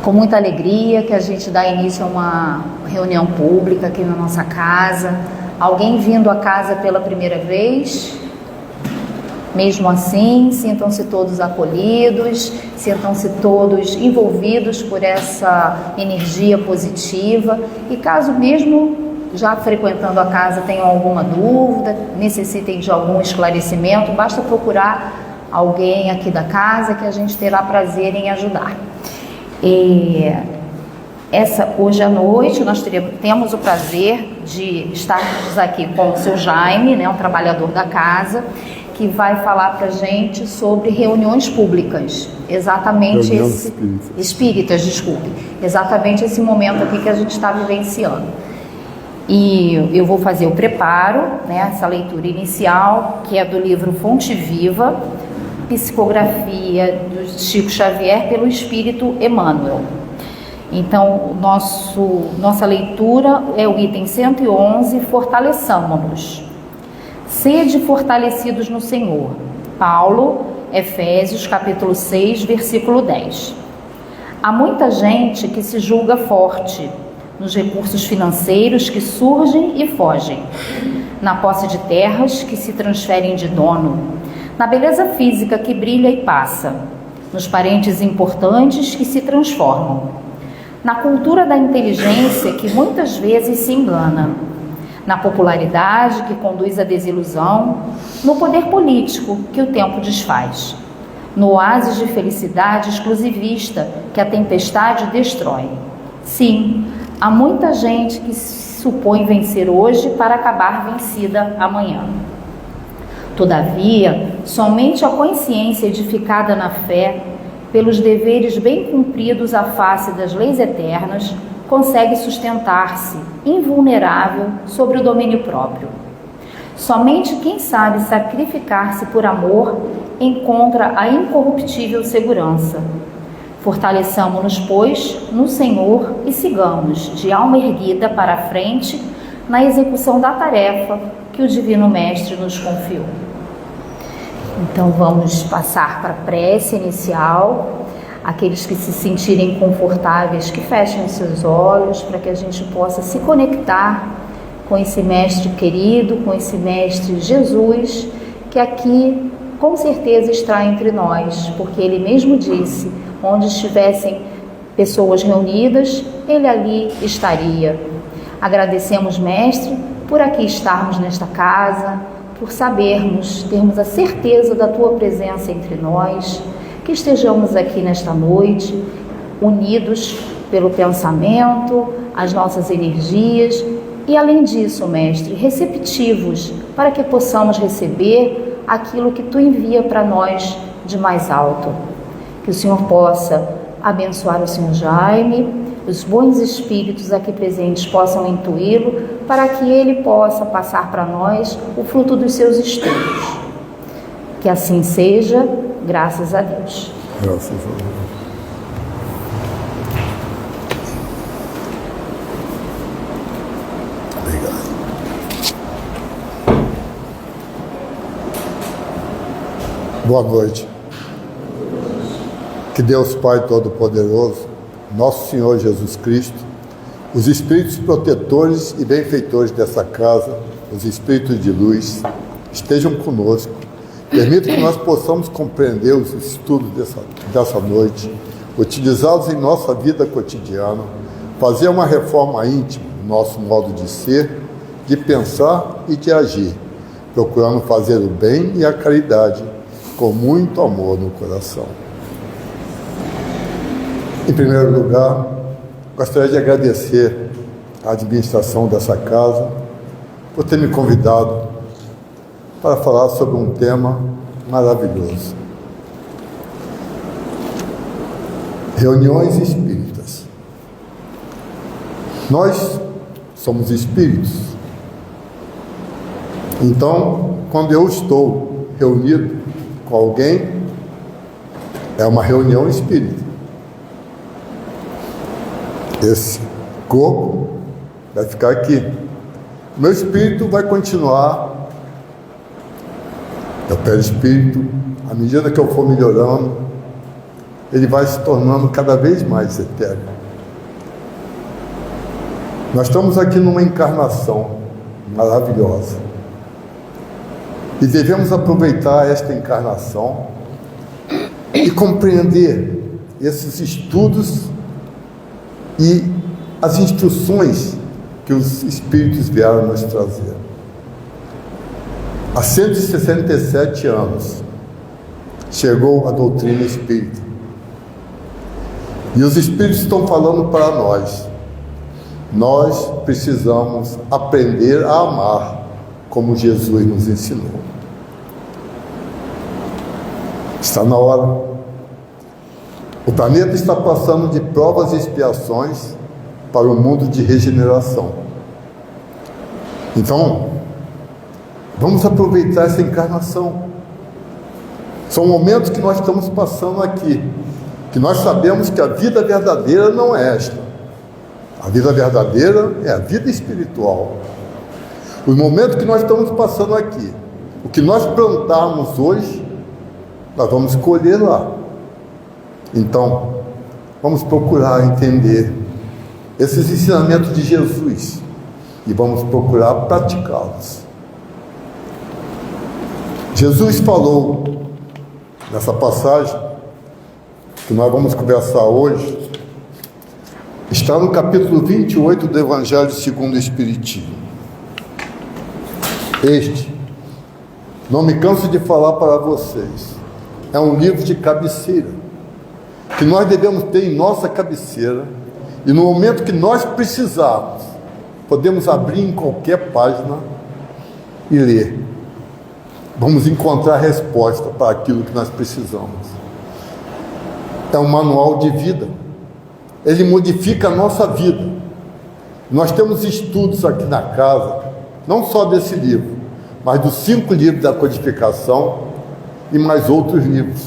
com muita alegria que a gente dá início a uma reunião pública aqui na nossa casa. Alguém vindo à casa pela primeira vez? Mesmo assim, sintam-se todos acolhidos, sintam-se todos envolvidos por essa energia positiva. E caso mesmo já frequentando a casa tenham alguma dúvida, necessitem de algum esclarecimento, basta procurar alguém aqui da casa que a gente terá prazer em ajudar. Hoje à noite nós temos o prazer de estarmos aqui com o seu Jaime, né, um trabalhador da casa, que vai falar para a gente sobre reuniões públicas, exatamente espíritas, exatamente esse momento aqui que a gente está vivenciando. E eu vou fazer o preparo, né, essa leitura inicial, que é do livro Fonte Viva, Psicografia do Chico Xavier pelo Espírito Emmanuel. Então, nossa leitura é o item 111, Fortaleçamo-nos. Sede fortalecidos no Senhor. Paulo, Efésios, capítulo 6, versículo 10. Há muita gente que se julga forte nos recursos financeiros que surgem e fogem, na posse de terras que se transferem de dono, na beleza física que brilha e passa, nos parentes importantes que se transformam, na cultura da inteligência que muitas vezes se engana, na popularidade que conduz à desilusão, no poder político que o tempo desfaz, no oásis de felicidade exclusivista que a tempestade destrói. Sim, há muita gente que se supõe vencer hoje para acabar vencida amanhã. Todavia, somente a consciência edificada na fé, pelos deveres bem cumpridos à face das leis eternas, consegue sustentar-se invulnerável sobre o domínio próprio. Somente quem sabe sacrificar-se por amor encontra a incorruptível segurança. Fortaleçamo-nos, pois, no Senhor e sigamos de alma erguida para a frente na execução da tarefa que o Divino Mestre nos confiou. Então vamos passar para a prece inicial. Aqueles que se sentirem confortáveis, que fechem os seus olhos, para que a gente possa se conectar com esse Mestre querido, com esse Mestre Jesus, que aqui com certeza está entre nós, porque Ele mesmo disse, onde estivessem pessoas reunidas, Ele ali estaria. Agradecemos, Mestre, por aqui estarmos nesta casa, por sabermos, termos a certeza da Tua presença entre nós, que estejamos aqui nesta noite, unidos pelo pensamento, as nossas energias e, além disso, Mestre, receptivos para que possamos receber aquilo que Tu envia para nós de mais alto. Que o Senhor possa abençoar o Senhor Jaime, os bons espíritos aqui presentes possam intuí-lo, para que ele possa passar para nós o fruto dos seus estudos. Que assim seja, graças a Deus. Graças a Deus. Obrigado. Boa noite. Que Deus Pai Todo-Poderoso, Nosso Senhor Jesus Cristo, os espíritos protetores e benfeitores dessa casa, os espíritos de luz, estejam conosco. Permita que nós possamos compreender os estudos dessa noite, utilizá-los em nossa vida cotidiana, fazer uma reforma íntima no nosso modo de ser, de pensar e de agir, procurando fazer o bem e a caridade com muito amor no coração. Em primeiro lugar, gostaria de agradecer à administração dessa casa por ter me convidado para falar sobre um tema maravilhoso. Reuniões espíritas. Nós somos espíritos. Então, quando eu estou reunido com alguém, é uma reunião espírita. Esse corpo vai ficar aqui. Meu espírito vai continuar. Eu perispírito, à medida que eu for melhorando, ele vai se tornando cada vez mais etéreo. Nós estamos aqui numa encarnação maravilhosa e devemos aproveitar esta encarnação e compreender esses estudos e as instruções que os Espíritos vieram nos trazer. Há 167 anos chegou a doutrina espírita. E os Espíritos estão falando para nós. Nós precisamos aprender a amar como Jesus nos ensinou. Está na hora. O planeta está passando de provas e expiações para o mundo de regeneração. Então, vamos aproveitar essa encarnação. São momentos que nós estamos passando aqui, que nós sabemos que a vida verdadeira não é esta. A vida verdadeira é a vida espiritual. Os momentos que nós estamos passando aqui, o que nós plantarmos hoje, nós vamos colher lá. Então, vamos procurar entender esses ensinamentos de Jesus e vamos procurar praticá-los. Jesus falou nessa passagem que nós vamos conversar hoje, está no capítulo 28 do Evangelho segundo o Espiritismo. Este, não me canso de falar para vocês, é um livro de cabeceira, que nós devemos ter em nossa cabeceira, e no momento que nós precisarmos, podemos abrir em qualquer página e ler. Vamos encontrar resposta para aquilo que nós precisamos. É um manual de vida. Ele modifica a nossa vida. Nós temos estudos aqui na casa, não só desse livro, mas dos 5 livros da codificação e mais outros livros.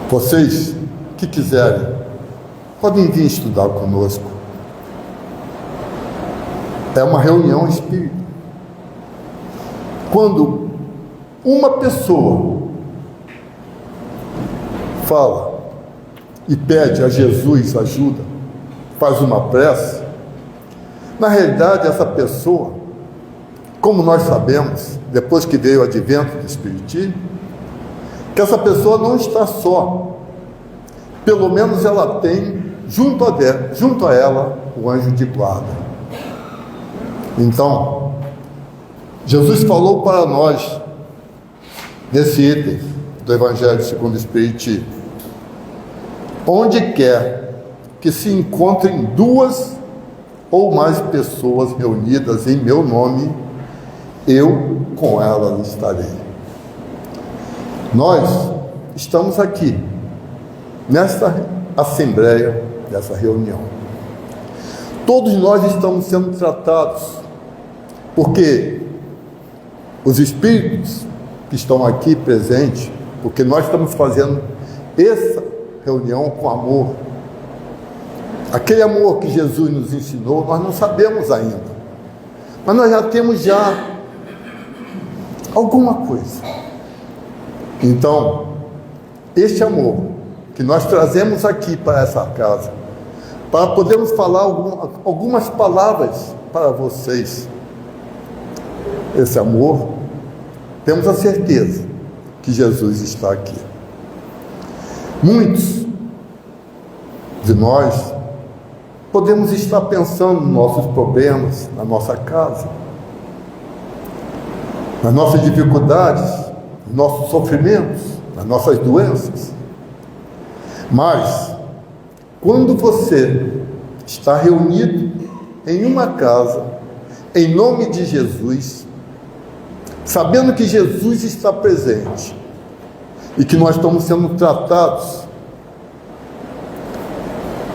Vocês que quiserem, podem vir estudar conosco. É uma reunião espírita. Quando uma pessoa fala e pede a Jesus ajuda, faz uma prece, na realidade essa pessoa, como nós sabemos, depois que veio o advento do Espiritismo, que essa pessoa não está só. Pelo menos ela tem junto a ela o anjo de guarda. Então, Jesus falou para nós, nesse item do Evangelho segundo o Espiritismo: onde quer que se encontrem 2 ou mais pessoas reunidas em meu nome, eu com elas estarei. Nós estamos aqui, nesta assembleia, nessa reunião. Todos nós estamos sendo tratados, porque os espíritos que estão aqui presentes, porque nós estamos fazendo essa reunião com amor. Aquele amor que Jesus nos ensinou, nós não sabemos ainda, mas nós já temos alguma coisa. Então, este amor que nós trazemos aqui para essa casa, para podermos falar algumas palavras para vocês, esse amor, temos a certeza que Jesus está aqui. Muitos de nós podemos estar pensando nos nossos problemas, na nossa casa, nas nossas dificuldades, nos nossos sofrimentos, nas nossas doenças. Mas, quando você está reunido em uma casa, em nome de Jesus, sabendo que Jesus está presente e que nós estamos sendo tratados,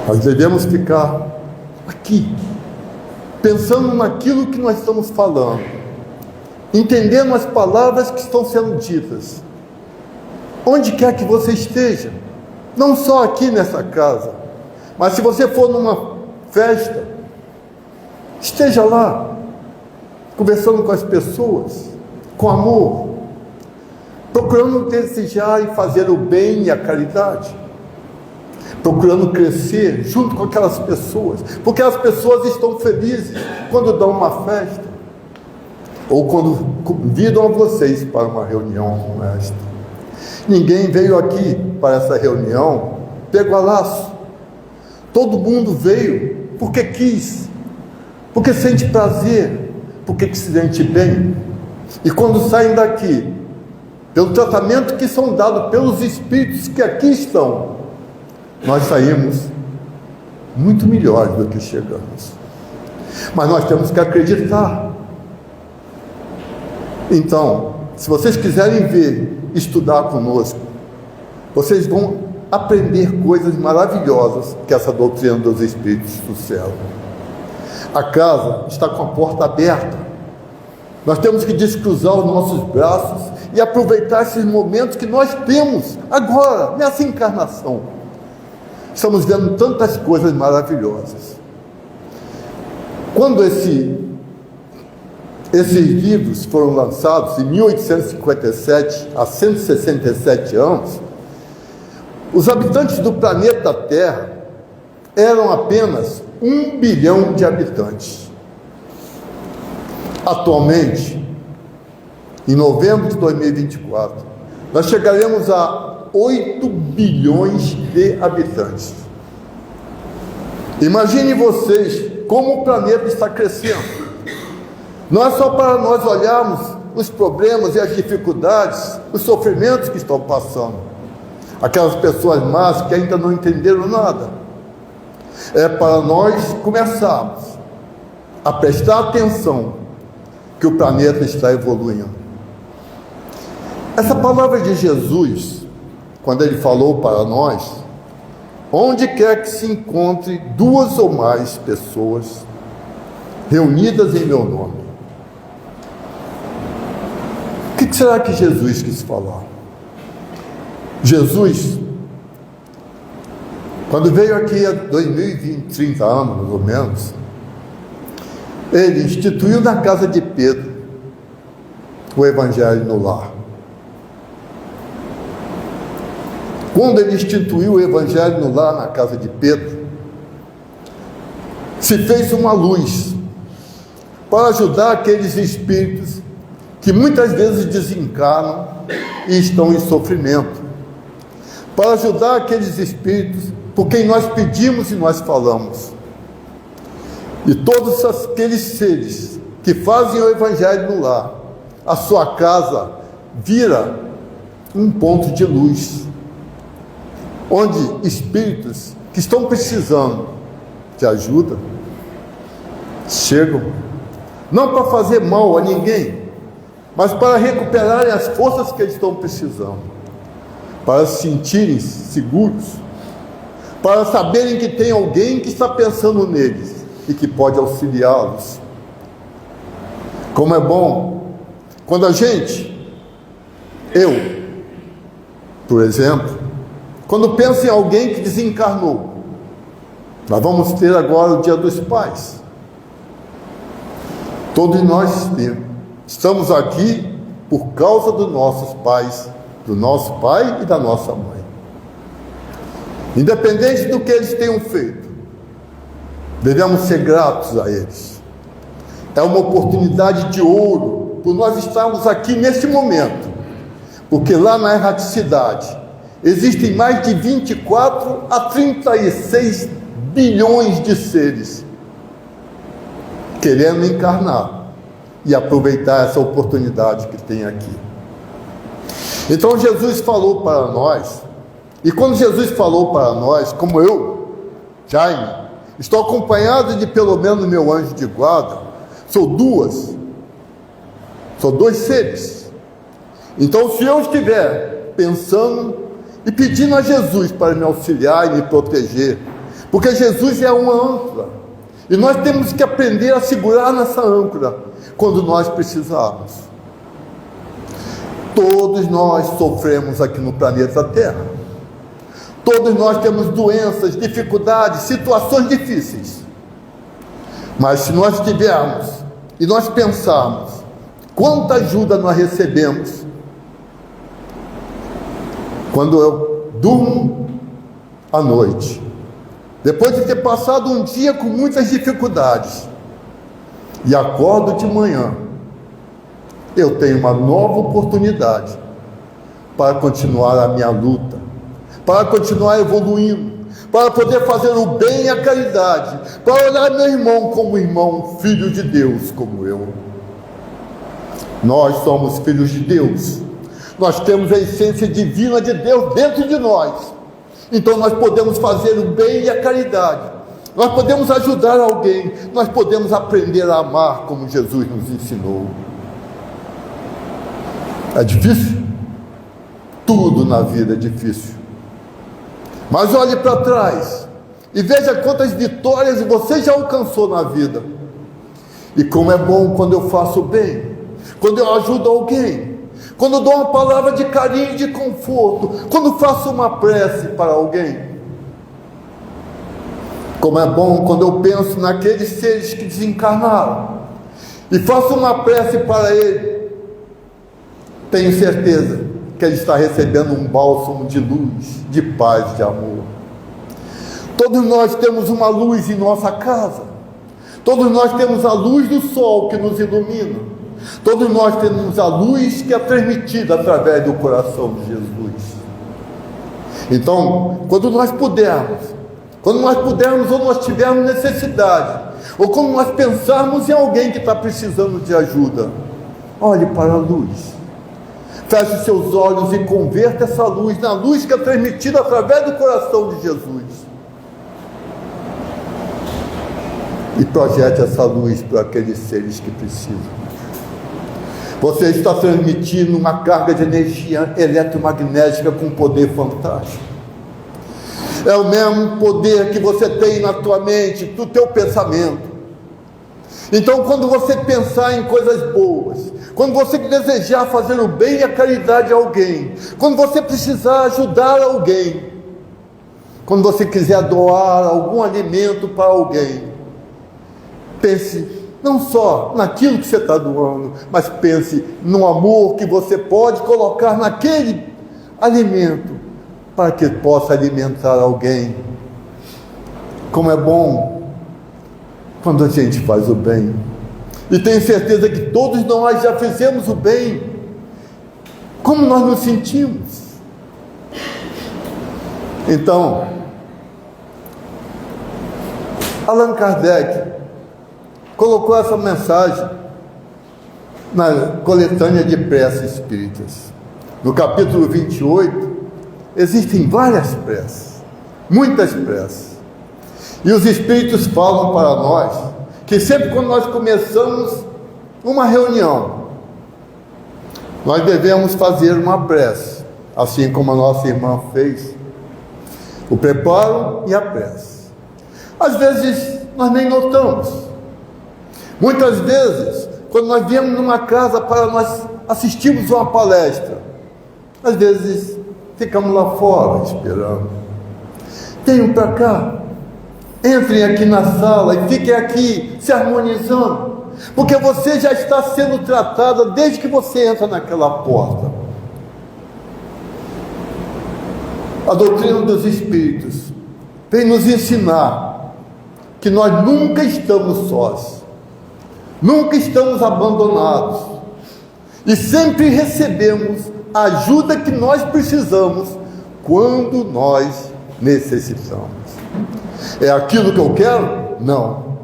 nós devemos ficar aqui, pensando naquilo que nós estamos falando, entendendo as palavras que estão sendo ditas, onde quer que você esteja, não só aqui nessa casa, mas se você for numa festa, esteja lá, conversando com as pessoas, com amor. procurando desejar e fazer o bem e a caridade, procurando crescer junto com aquelas pessoas, porque as pessoas estão felizes quando dão uma festa, ou quando convidam a vocês para uma reunião como esta. Ninguém veio aqui para essa reunião pego a laço. Todo mundo veio porque quis, porque sente prazer, porque se sente bem. E quando saem daqui, pelo tratamento que são dados pelos espíritos que aqui estão, nós saímos muito melhores do que chegamos. Mas nós temos que acreditar. Então, se vocês quiserem ver, estudar conosco, vocês vão aprender coisas maravilhosas que essa doutrina dos Espíritos trouxeram. A casa está com a porta aberta. Nós temos que descruzar os nossos braços e aproveitar esses momentos que nós temos agora, nessa encarnação. Estamos vendo tantas coisas maravilhosas. Quando esses livros foram lançados, em 1857, há 167 anos, os habitantes do planeta Terra eram apenas 1 bilhão de habitantes. Atualmente, em novembro de 2024, nós chegaremos a 8 bilhões de habitantes. Imaginem vocês como o planeta está crescendo. Não é só para nós olharmos os problemas e as dificuldades, os sofrimentos que estão passando. Aquelas pessoas más que ainda não entenderam nada. É para nós começarmos a prestar atenção que o planeta está evoluindo. Essa palavra de Jesus, quando ele falou para nós, onde quer que se encontre 2 ou mais pessoas reunidas em meu nome. O que será que Jesus quis falar? Jesus, quando veio aqui há 2020, 30 anos, mais ou menos, ele instituiu na casa de Pedro o Evangelho no lar. Quando ele instituiu o Evangelho no lar, na casa de Pedro, se fez uma luz para ajudar aqueles espíritos que muitas vezes desencarnam e estão em sofrimento, para ajudar aqueles espíritos por quem nós pedimos e nós falamos. E todos aqueles seres que fazem o Evangelho no lar, a sua casa vira um ponto de luz, onde espíritos que estão precisando de ajuda chegam, não para fazer mal a ninguém, mas para recuperarem as forças que eles estão precisando, para se sentirem seguros, para saberem que tem alguém que está pensando neles e que pode auxiliá-los. Como é bom quando eu, por exemplo, quando penso em alguém que desencarnou, nós vamos ter agora o Dia dos Pais. Todos nós estamos aqui por causa dos nossos pais, do nosso pai e da nossa mãe. Independente do que eles tenham feito, devemos ser gratos a eles. É uma oportunidade de ouro por nós estarmos aqui neste momento, porque lá na erraticidade existem mais de 24 a 36 bilhões de seres querendo encarnar e aproveitar essa oportunidade que tem aqui. Então Jesus falou para nós, e quando Jesus falou para nós, como eu, Jaime, estou acompanhado de pelo menos meu anjo de guarda, sou 2 seres. Então, se eu estiver pensando e pedindo a Jesus para me auxiliar e me proteger, porque Jesus é uma âncora, e nós temos que aprender a segurar nessa âncora quando nós precisarmos. Todos nós sofremos aqui no planeta Terra. Todos nós temos doenças, dificuldades, situações difíceis. Mas se nós tivermos e nós pensarmos quanta ajuda nós recebemos quando eu durmo à noite, depois de ter passado um dia com muitas dificuldades, e acordo de manhã, eu tenho uma nova oportunidade para continuar a minha luta, para continuar evoluindo, para poder fazer o bem e a caridade, para olhar meu irmão como irmão, filho de Deus como eu. Nós somos filhos de Deus, nós temos a essência divina de Deus dentro de nós, então nós podemos fazer o bem e a caridade, nós podemos ajudar alguém, nós podemos aprender a amar como Jesus nos ensinou. É difícil? Tudo na vida é difícil, mas olhe para trás e veja quantas vitórias você já alcançou na vida, e como é bom quando eu faço o bem, quando eu ajudo alguém, quando eu dou uma palavra de carinho e de conforto, quando faço uma prece para alguém. Como é bom quando eu penso naqueles seres que desencarnaram e faço uma prece para ele. Tenho certeza que ele está recebendo um bálsamo de luz, de paz, de amor. Todos nós temos uma luz em nossa casa, todos nós temos a luz do sol que nos ilumina, todos nós temos a luz que é transmitida através do coração de Jesus. Então, quando nós pudermos ou nós tivermos necessidade, ou quando nós pensarmos em alguém que está precisando de ajuda, olhe para a luz, feche seus olhos e converta essa luz na luz que é transmitida através do coração de Jesus, e projete essa luz para aqueles seres que precisam. Você está transmitindo uma carga de energia eletromagnética com poder fantástico. É o mesmo poder que você tem na tua mente, do teu pensamento. Então, quando você pensar em coisas boas, quando você desejar fazer o bem e a caridade a alguém, quando você precisar ajudar alguém, quando você quiser doar algum alimento para alguém, pense não só naquilo que você está doando, mas pense no amor que você pode colocar naquele alimento, para que possa alimentar alguém. Como é bom quando a gente faz o bem, e tenho certeza que todos nós já fizemos o bem. Como nós nos sentimos? Então, Allan Kardec colocou essa mensagem na coletânea de preces espíritas. No capítulo 28, existem várias preces, muitas preces. E os espíritos falam para nós que sempre quando nós começamos uma reunião, nós devemos fazer uma prece, assim como a nossa irmã fez, o preparo e a prece. Às vezes nós nem notamos. Muitas vezes, quando nós viemos numa casa para nós assistirmos uma palestra, às vezes ficamos lá fora esperando. Venham para cá, entrem aqui na sala e fiquem aqui se harmonizando, porque você já está sendo tratada desde que você entra naquela porta. A doutrina dos Espíritos vem nos ensinar que nós nunca estamos sós, nunca estamos abandonados, e sempre recebemos a ajuda que nós precisamos quando nós necessitamos. É aquilo que eu quero? Não.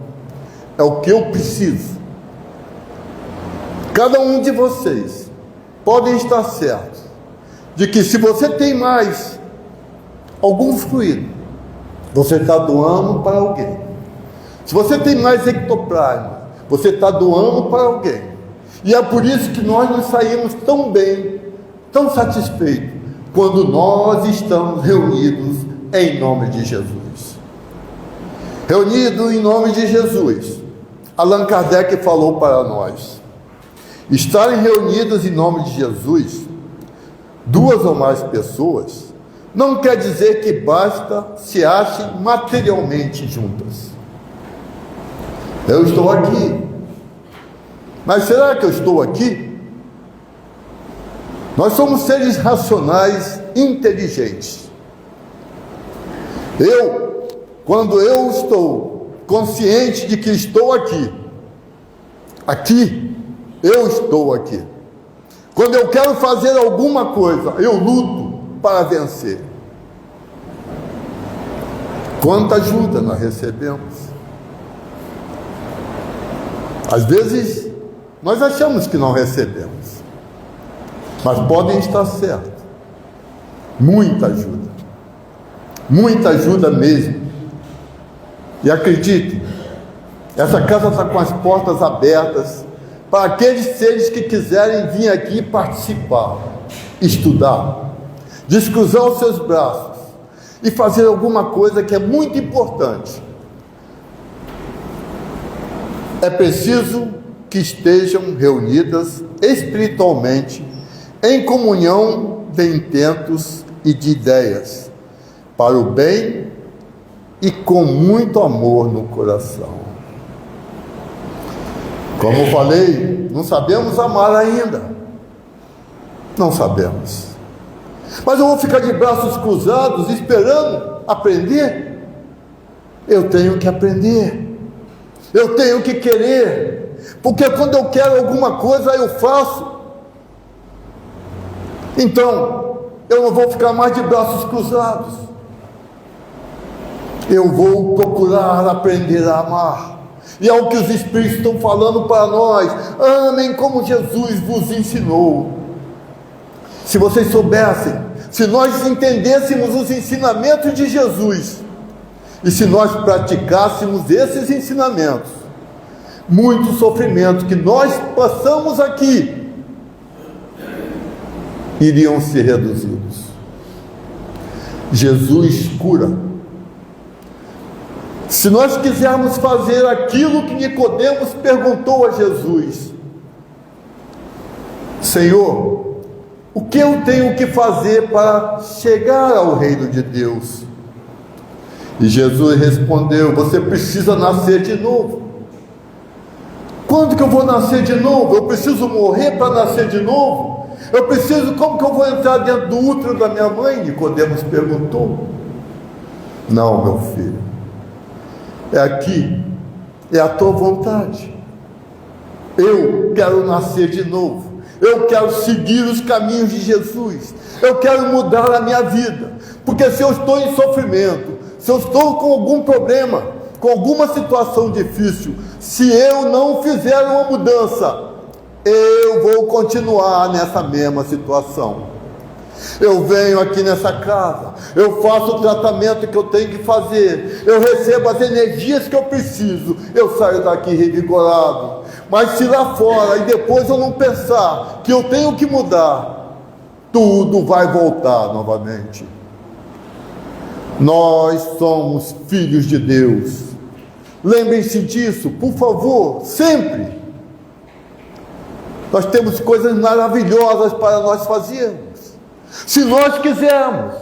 É o que eu preciso. Cada um de vocês podem estar certos de que se você tem mais algum fluido, você está doando para alguém. Se você tem mais ectoplasma, você está doando para alguém. E é por isso que nós nos saímos tão bem, tão satisfeitos, quando nós estamos reunidos em nome de Jesus. Reunido em nome de Jesus, Allan Kardec falou para nós: estarem reunidos em nome de Jesus, duas ou mais pessoas, não quer dizer que basta se achem materialmente juntas. Eu estou aqui, mas será que eu estou aqui? Nós somos seres racionais inteligentes. Quando eu estou consciente de que estou aqui, eu estou aqui. Quando eu quero fazer alguma coisa, eu luto para vencer. Quanta ajuda nós recebemos. Às vezes, nós achamos que não recebemos, mas podem estar certos. Muita ajuda mesmo. E acreditem, essa casa está com as portas abertas para aqueles seres que quiserem vir aqui participar, estudar, descruzar os seus braços e fazer alguma coisa que é muito importante. É preciso que estejam reunidas espiritualmente, em comunhão de intentos e de ideias, para o bem e com muito amor no coração. Como falei, não sabemos amar ainda. Não sabemos. Mas eu vou ficar de braços cruzados esperando aprender? Eu tenho que aprender. Eu tenho que querer. Porque quando eu quero alguma coisa, eu faço. Então, eu não vou ficar mais de braços cruzados. Eu vou procurar aprender a amar. E é o que os Espíritos estão falando para nós. Amem como Jesus vos ensinou. Se vocês soubessem, se nós entendêssemos os ensinamentos de Jesus, e se nós praticássemos esses ensinamentos, muito sofrimento que nós passamos aqui, iriam ser reduzidos. Jesus cura. Se nós quisermos fazer aquilo que Nicodemos perguntou a Jesus: Senhor, o que eu tenho que fazer para chegar ao reino de Deus? E Jesus respondeu: você precisa nascer de novo. Quando que eu vou nascer de novo? Eu preciso morrer para nascer de novo? Como que eu vou entrar dentro do útero da minha mãe? Nicodemos perguntou. Não, meu filho, é aqui, é a tua vontade. Eu quero nascer de novo. Eu quero seguir os caminhos de Jesus. Eu quero mudar a minha vida. Porque se eu estou em sofrimento, se eu estou com algum problema, com alguma situação difícil, se eu não fizer uma mudança, eu vou continuar nessa mesma situação. Eu venho aqui nessa casa, eu faço o tratamento que eu tenho que fazer, eu recebo as energias que eu preciso, eu saio daqui revigorado. Mas se lá fora e depois eu não pensar que eu tenho que mudar, tudo vai voltar novamente. Nós somos filhos de Deus. Lembrem-se disso, por favor, sempre. Nós temos coisas maravilhosas para nós fazermos. Se nós quisermos.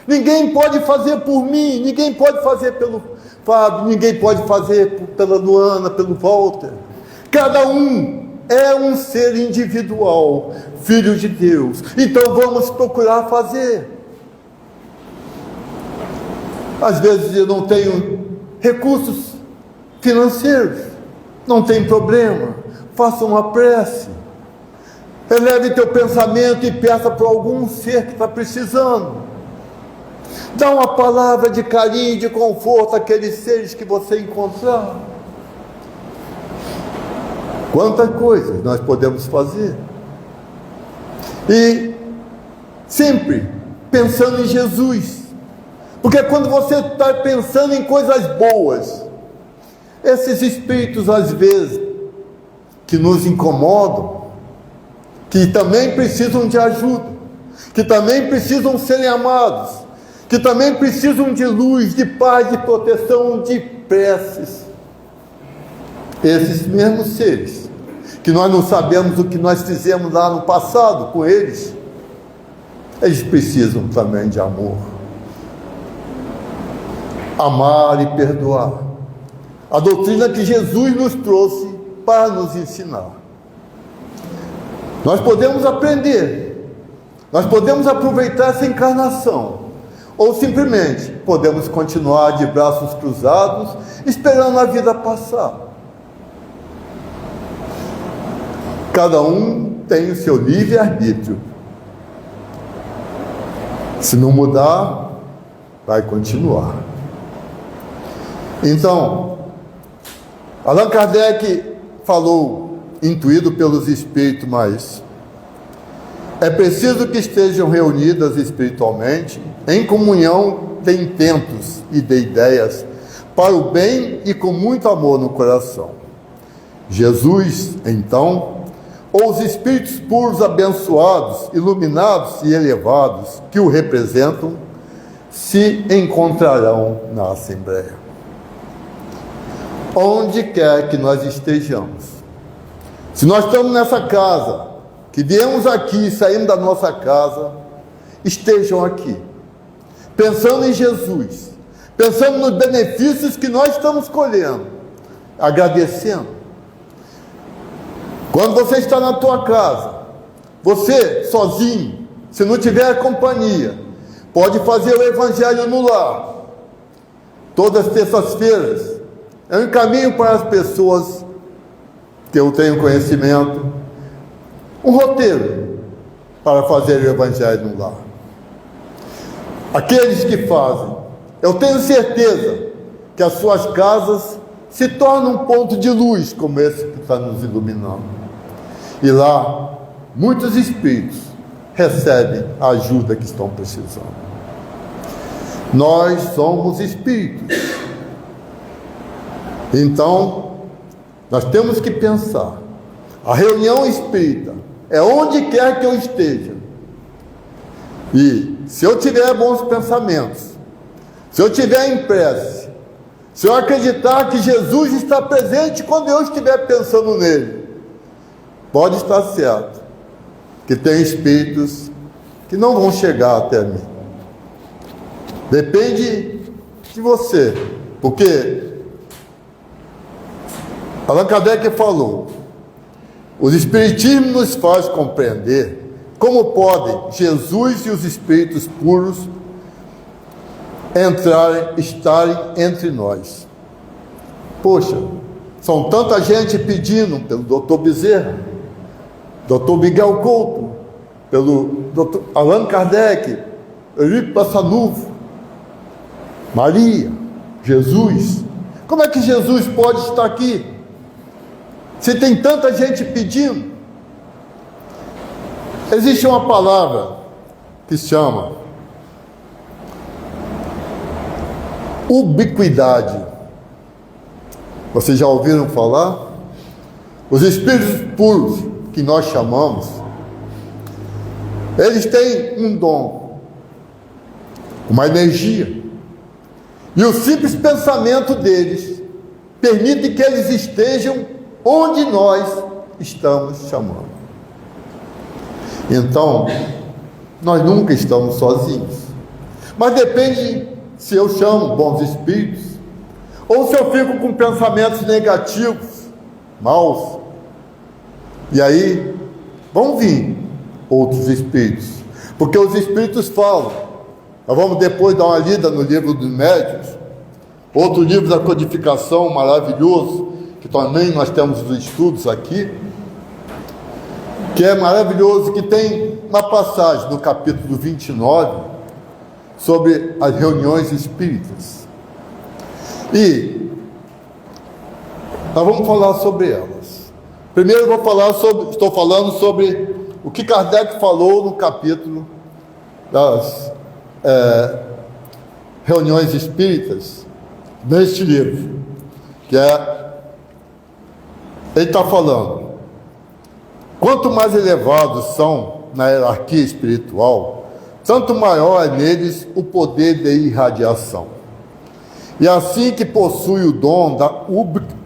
Ninguém pode fazer por mim, ninguém pode fazer pelo Fábio, ninguém pode fazer pela Luana, pelo Walter. Cada um é um ser individual, filho de Deus. Então vamos procurar fazer. Às vezes eu não tenho recursos financeiros, não tem problema, faça uma prece. Eleve teu pensamento e peça para algum ser que está precisando. Dá uma palavra de carinho, de conforto àqueles seres que você encontrar. Quantas coisas nós podemos fazer. E sempre pensando em Jesus. Porque quando você está pensando em coisas boas, esses espíritos às vezes que nos incomodam, que também precisam de ajuda, que também precisam serem amados, que também precisam de luz, de paz, de proteção, de preces. Esses mesmos seres, que nós não sabemos o que nós fizemos lá no passado com eles, eles precisam também de amor. Amar e perdoar. A doutrina que Jesus nos trouxe para nos ensinar. Nós podemos aprender Nós podemos aproveitar essa encarnação, ou simplesmente podemos continuar de braços cruzados, esperando a vida passar. Cada um tem o seu livre-arbítrio. Se não mudar, vai continuar. Então, Allan Kardec falou, intuído pelos espíritos, mas é preciso que estejam reunidas espiritualmente, em comunhão de intentos e de ideias, para o bem e com muito amor no coração. Jesus, então, ou os espíritos puros, abençoados, iluminados e elevados que o representam, se encontrarão na Assembleia. Onde quer que nós estejamos, se nós estamos nessa casa, que viemos aqui, saímos da nossa casa, estejam aqui, pensando em Jesus, pensando nos benefícios que nós estamos colhendo, agradecendo. Quando você está na tua casa, você sozinho, se não tiver companhia, pode fazer o Evangelho no lar. Todas as terças-feiras, é um caminho para as pessoas que eu tenho conhecimento, um roteiro para fazer o Evangelho no lar. Aqueles que fazem, eu tenho certeza que as suas casas se tornam um ponto de luz, como esse que está nos iluminando. E lá, muitos espíritos recebem a ajuda que estão precisando. Nós somos espíritos. Então, nós temos que pensar. A reunião espírita é onde quer que eu esteja. E se eu tiver bons pensamentos, se eu tiver em prece, se eu acreditar que Jesus está presente quando eu estiver pensando nele, pode estar certo que tem espíritos que não vão chegar até mim. Depende de você, porque Allan Kardec falou, os espiritismos nos faz compreender como podem Jesus e os espíritos puros estarem entre nós. Poxa, são tanta gente pedindo pelo Dr. Bezerra, Dr. Miguel Couto, pelo Dr. Allan Kardec, Eurico Passanufo, Maria, Jesus. Como é que Jesus pode estar aqui? Se tem tanta gente pedindo. Existe uma palavra que se chama ubiquidade. Vocês já ouviram falar? Os espíritos puros, que nós chamamos, eles têm um dom, uma energia, e o simples pensamento deles permite que eles estejam onde nós estamos chamando. Então, nós nunca estamos sozinhos, mas depende se eu chamo bons espíritos, ou se eu fico com pensamentos negativos, maus. E aí, vão vir outros espíritos, porque os espíritos falam. Nós vamos depois dar uma lida no livro dos médiuns, outro livro da codificação maravilhoso, que também nós temos os estudos aqui, que é maravilhoso, que tem uma passagem no capítulo 29, sobre as reuniões espíritas. E nós vamos falar sobre elas. Primeiro eu estou falando sobre o que Kardec falou no capítulo das reuniões espíritas, neste livro, que ele está falando, quanto mais elevados são na hierarquia espiritual, tanto maior é neles o poder de irradiação. E assim que possui o dom da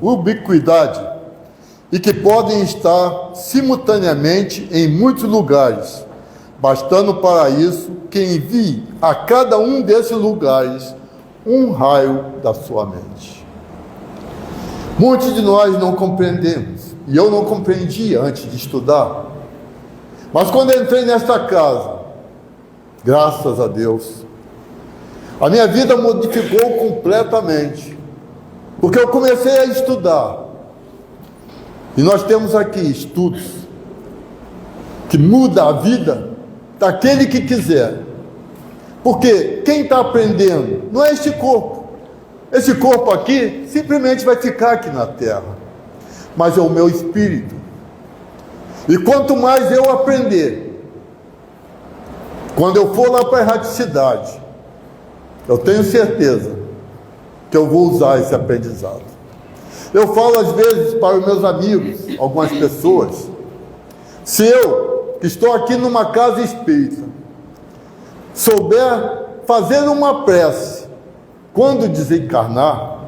ubiquidade, e que podem estar simultaneamente em muitos lugares, bastando para isso que envie a cada um desses lugares um raio da sua mente. Muitos de nós não compreendemos, e eu não compreendia antes de estudar, mas quando entrei nesta casa, Graças a Deus. A minha vida modificou completamente, porque eu comecei a estudar. E nós temos aqui estudos que mudam a vida daquele que quiser. Porque quem está aprendendo não é este corpo. Esse corpo aqui simplesmente vai ficar aqui na terra, mas é o meu espírito. E quanto mais eu aprender, quando eu for lá para a erraticidade, eu tenho certeza que eu vou usar esse aprendizado. Eu falo às vezes para os meus amigos, algumas pessoas, se eu, que estou aqui numa casa espírita, souber fazer uma prece quando desencarnar,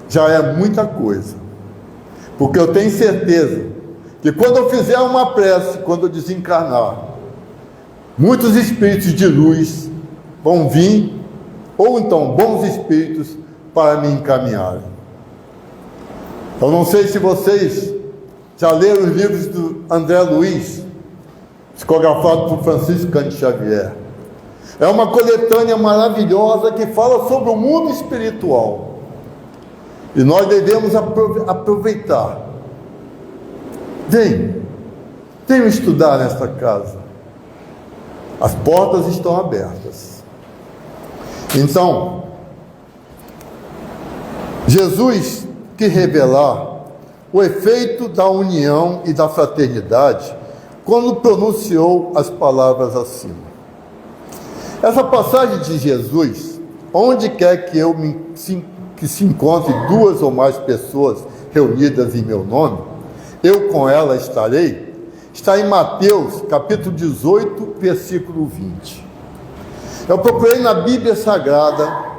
já é muita coisa. Porque eu tenho certeza que quando eu fizer uma prece, quando eu desencarnar, muitos espíritos de luz vão vir, ou então bons espíritos, para me encaminharem. Eu não sei se vocês já leram os livros do André Luiz, psicografado por Francisco Cândido Xavier. É uma coletânea maravilhosa que fala sobre o mundo espiritual. E nós devemos aproveitar. Venham estudar nesta casa. As portas estão abertas. Então, Jesus quis revelar o efeito da união e da fraternidade quando pronunciou as palavras acima. Essa passagem de Jesus, onde quer que se encontre duas ou mais pessoas reunidas em meu nome, eu com ela estarei, está em Mateus, capítulo 18, versículo 20. Eu procurei na Bíblia Sagrada,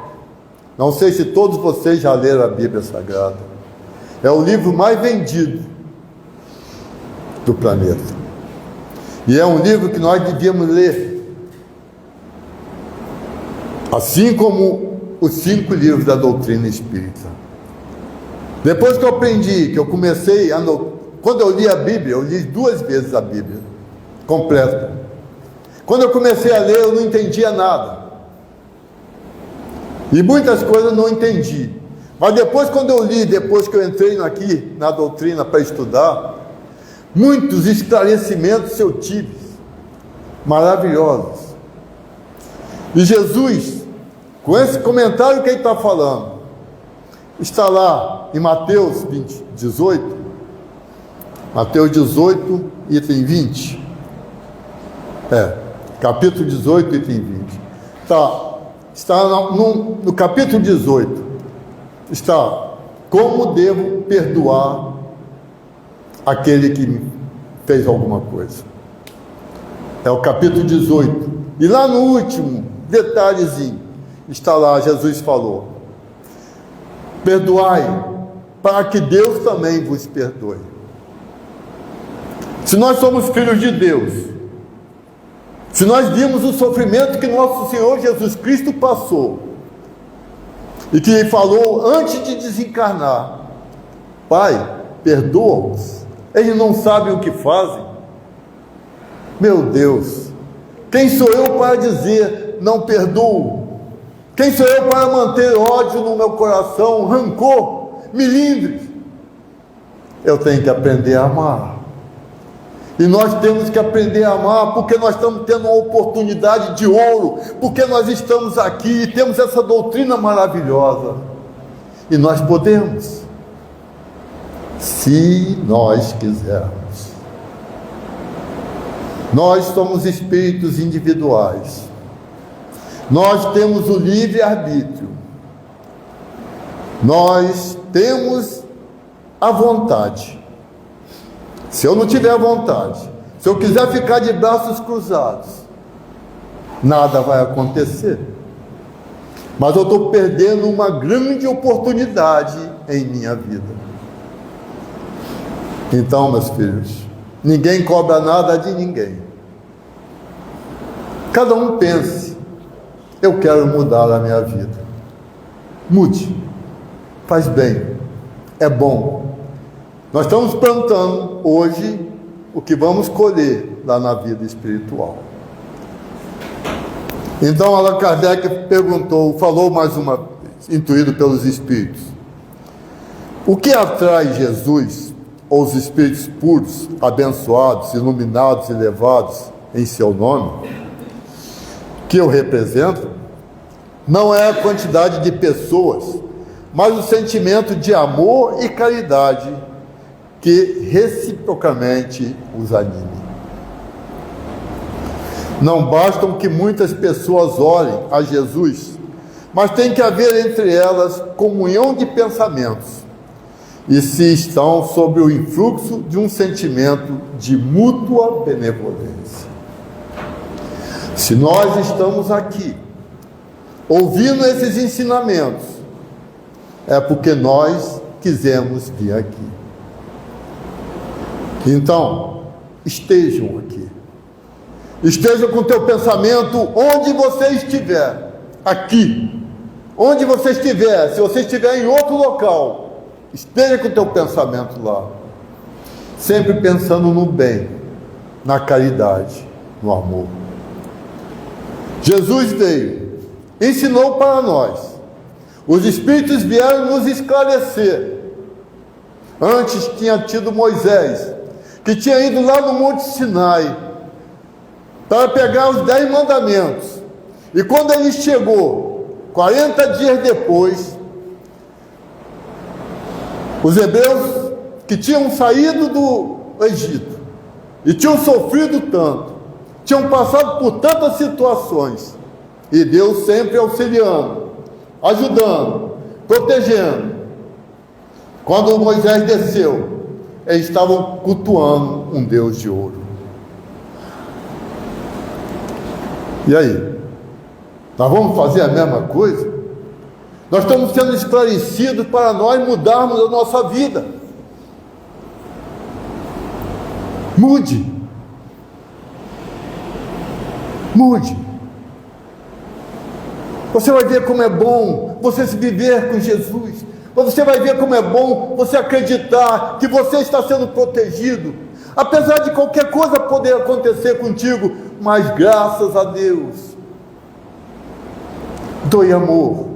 não sei se todos vocês já leram a Bíblia Sagrada, é o livro mais vendido do planeta. E é um livro que nós devíamos ler, assim como os 5 livros da doutrina espírita. Depois que eu aprendi, que eu comecei quando eu li a Bíblia, eu li 2 vezes a Bíblia completa. Quando eu comecei a ler, eu não entendia nada, e muitas coisas eu não entendi. Mas depois, quando eu li, depois que eu entrei aqui na doutrina para estudar, muitos esclarecimentos eu tive, maravilhosos. E Jesus, com esse comentário que ele está falando, está lá em Mateus 18, Mateus 18, item 20. Capítulo 18, item 20. Está no capítulo 18, está como devo perdoar aquele que me fez alguma coisa. É o capítulo 18. E lá no último detalhezinho, está lá, Jesus falou: perdoai, para que Deus também vos perdoe. Se nós somos filhos de Deus, se nós vimos o sofrimento que nosso Senhor Jesus Cristo passou, e que falou antes de desencarnar: Pai, perdoa-os, eles não sabem o que fazem. Meu Deus, quem sou eu para dizer não perdoo? Quem sou eu para manter ódio no meu coração, rancor, melindres? Eu tenho que aprender a amar. E nós temos que aprender a amar, porque nós estamos tendo uma oportunidade de ouro, porque nós estamos aqui e temos essa doutrina maravilhosa. E nós podemos, se nós quisermos. Nós somos espíritos individuais. Nós temos o livre-arbítrio. Nós temos a vontade. Se eu não tiver vontade, se eu quiser ficar de braços cruzados, nada vai acontecer. Mas eu estou perdendo uma grande oportunidade em minha vida. Então, meus filhos, ninguém cobra nada de ninguém. Cada um pense: eu quero mudar a minha vida. Mude, faz bem, é bom. Nós estamos plantando hoje o que vamos colher lá na vida espiritual. Então Allan Kardec falou mais uma vez, intuído pelos espíritos: o que atrai Jesus, ou os espíritos puros, abençoados, iluminados e elevados em seu nome, que eu represento, não é a quantidade de pessoas, mas o sentimento de amor e caridade que reciprocamente os anime. Não bastam que muitas pessoas orem a Jesus, mas tem que haver entre elas comunhão de pensamentos, e se estão sob o influxo de um sentimento de mútua benevolência. Se nós estamos aqui ouvindo esses ensinamentos, é porque nós quisemos vir aqui. Então, estejam aqui. Esteja com o teu pensamento onde você estiver. Aqui. Onde você estiver. Se você estiver em outro local, esteja com o teu pensamento lá. Sempre pensando no bem, na caridade, no amor. Jesus veio, ensinou para nós. Os Espíritos vieram nos esclarecer. Antes tinha tido Moisés, que tinha ido lá no Monte Sinai para pegar os 10 mandamentos. E quando ele chegou, 40 dias depois, os hebreus que tinham saído do Egito e tinham sofrido tanto, tinham passado por tantas situações, e Deus sempre auxiliando, ajudando, protegendo. Quando Moisés desceu, eles estavam cultuando um Deus de ouro. E aí? Nós vamos fazer a mesma coisa? Nós estamos sendo esclarecidos para nós mudarmos a nossa vida. Mude. Mude. Você vai ver como é bom você se viver com Jesus. Você vai ver como é bom você acreditar que você está sendo protegido, apesar de qualquer coisa poder acontecer contigo, mas graças a Deus. Doe amor,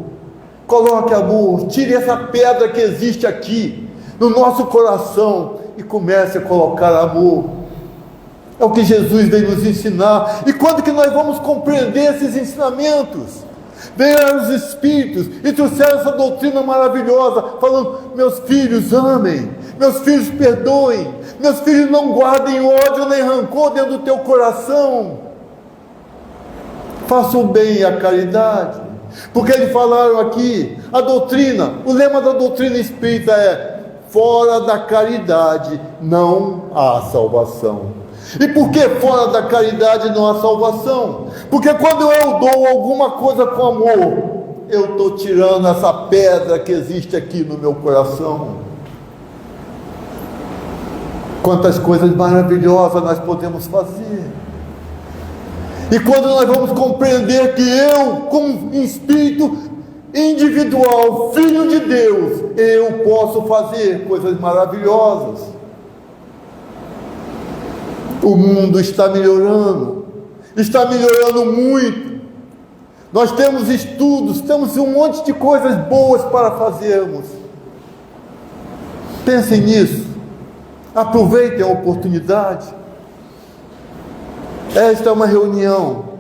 coloque amor, tire essa pedra que existe aqui no nosso coração e comece a colocar amor. É o que Jesus veio nos ensinar. E quando que nós vamos compreender esses ensinamentos? Vieram os Espíritos e trouxeram essa doutrina maravilhosa, falando: meus filhos, amem, meus filhos, perdoem, meus filhos, não guardem ódio nem rancor dentro do teu coração, façam o bem e a caridade. Porque eles falaram aqui, a doutrina, o lema da doutrina espírita é: fora da caridade não há salvação. E por que fora da caridade não há salvação? Porque quando eu dou alguma coisa com amor, eu estou tirando essa pedra que existe aqui no meu coração. Quantas coisas maravilhosas nós podemos fazer. E quando nós vamos compreender que eu, como espírito individual, filho de Deus, eu posso fazer coisas maravilhosas. O mundo está melhorando muito. Nós temos estudos, temos um monte de coisas boas para fazermos. Pensem nisso, aproveitem a oportunidade. Esta é uma reunião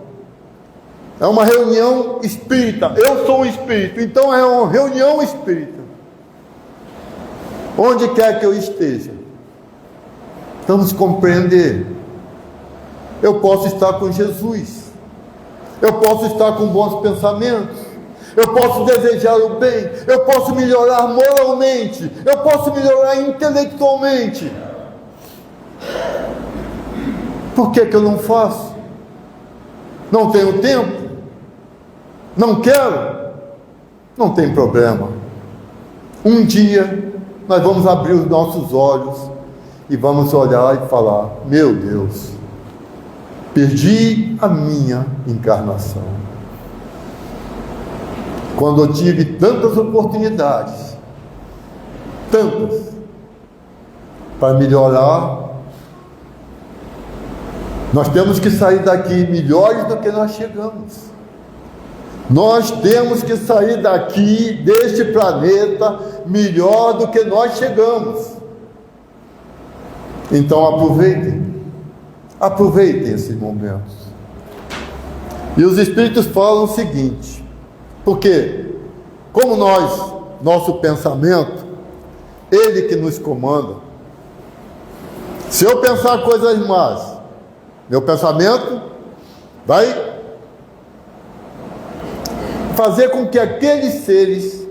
espírita. Eu sou um espírito, então é uma reunião espírita. Onde quer que eu esteja, vamos compreender. Eu posso estar com Jesus, eu posso estar com bons pensamentos, eu posso desejar o bem, eu posso melhorar moralmente, eu posso melhorar intelectualmente. Por que eu não faço? Não tenho tempo? Não quero? Não tem problema. Um dia nós vamos abrir os nossos olhos e vamos olhar e falar: meu Deus, perdi a minha encarnação. Quando eu tive tantas oportunidades, tantas, para melhorar, nós temos que sair daqui melhores do que nós chegamos. Nós temos que sair daqui, deste planeta, melhor do que nós chegamos. Então aproveitem esses momentos. E os Espíritos falam o seguinte, porque como nosso pensamento, Ele que nos comanda. Se eu pensar coisas más, meu pensamento vai fazer com que aqueles seres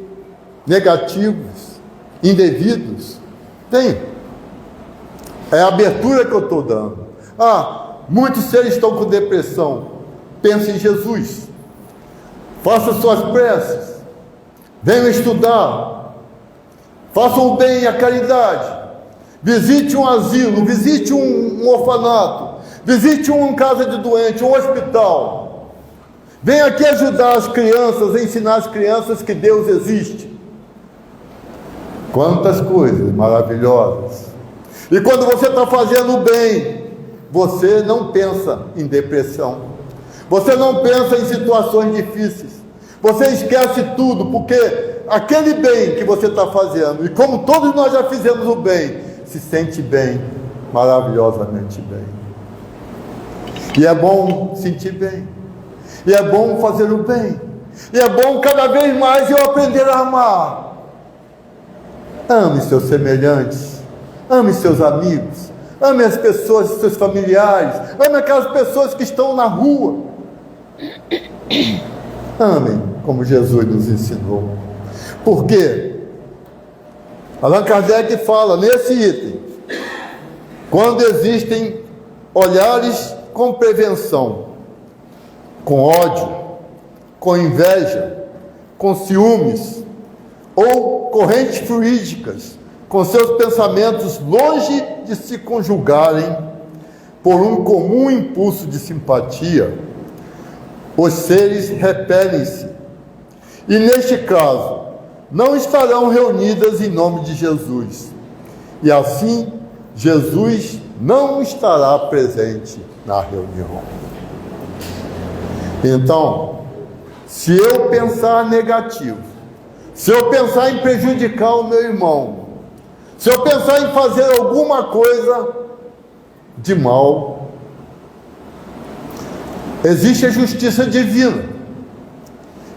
negativos, indevidos, tenham. É a abertura que eu estou dando. Muitos seres estão com depressão. Pense em Jesus. Faça suas preces. Venham estudar. Façam o bem e a caridade. Visite um asilo, visite um orfanato, visite uma casa de doente, um hospital. Venha aqui ajudar as crianças, ensinar as crianças que Deus existe. Quantas coisas maravilhosas. E quando você está fazendo o bem, você não pensa em depressão, você não pensa em situações difíceis, você esquece tudo, porque aquele bem que você está fazendo, e como todos nós já fizemos o bem, se sente bem, maravilhosamente bem. E é bom sentir bem, e é bom fazer o bem, e é bom cada vez mais eu aprender a amar. Ame seus semelhantes, ame seus amigos, ame as pessoas, seus familiares, ame aquelas pessoas que estão na rua. Amem como Jesus nos ensinou. Por quê? Allan Kardec fala nesse item: quando existem olhares com prevenção, com ódio, com inveja, com ciúmes, ou correntes fluídicas, com seus pensamentos longe de se conjugarem por um comum impulso de simpatia, os seres repelem-se, e neste caso não estarão reunidas em nome de Jesus, e assim Jesus não estará presente na reunião. Então, se eu pensar negativo, se eu pensar em prejudicar o meu irmão, se eu pensar em fazer alguma coisa de mal, existe a justiça divina.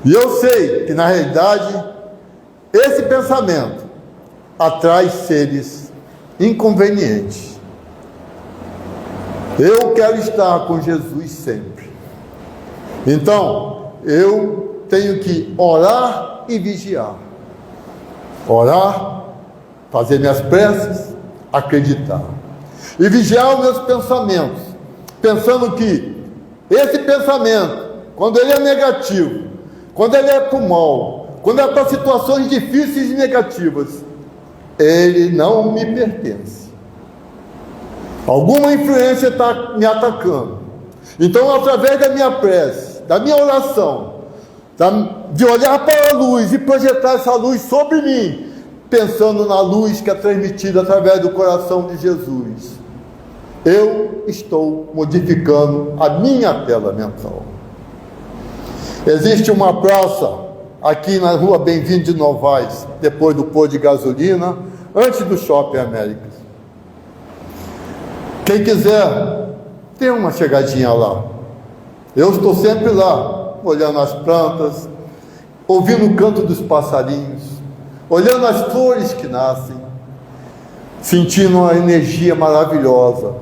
E eu sei que na realidade esse pensamento atrai seres inconvenientes. Eu quero estar com Jesus sempre. Então, eu tenho que orar e vigiar. Orar, fazer minhas preces, acreditar. E vigiar os meus pensamentos, pensando que esse pensamento, quando ele é negativo, quando ele é para o mal, quando é para situações difíceis e negativas, ele não me pertence. Alguma influência está me atacando. Então, através da minha prece, da minha oração, de olhar para a luz e projetar essa luz sobre mim, pensando na luz que é transmitida através do coração de Jesus, eu estou modificando a minha tela mental. Existe uma praça aqui na rua Bem-vindo de Novaes, depois do posto de gasolina, antes do Shopping Américas. Quem quiser, tem uma chegadinha lá. Eu estou sempre lá, olhando as plantas, ouvindo o canto dos passarinhos, olhando as flores que nascem, sentindo uma energia maravilhosa.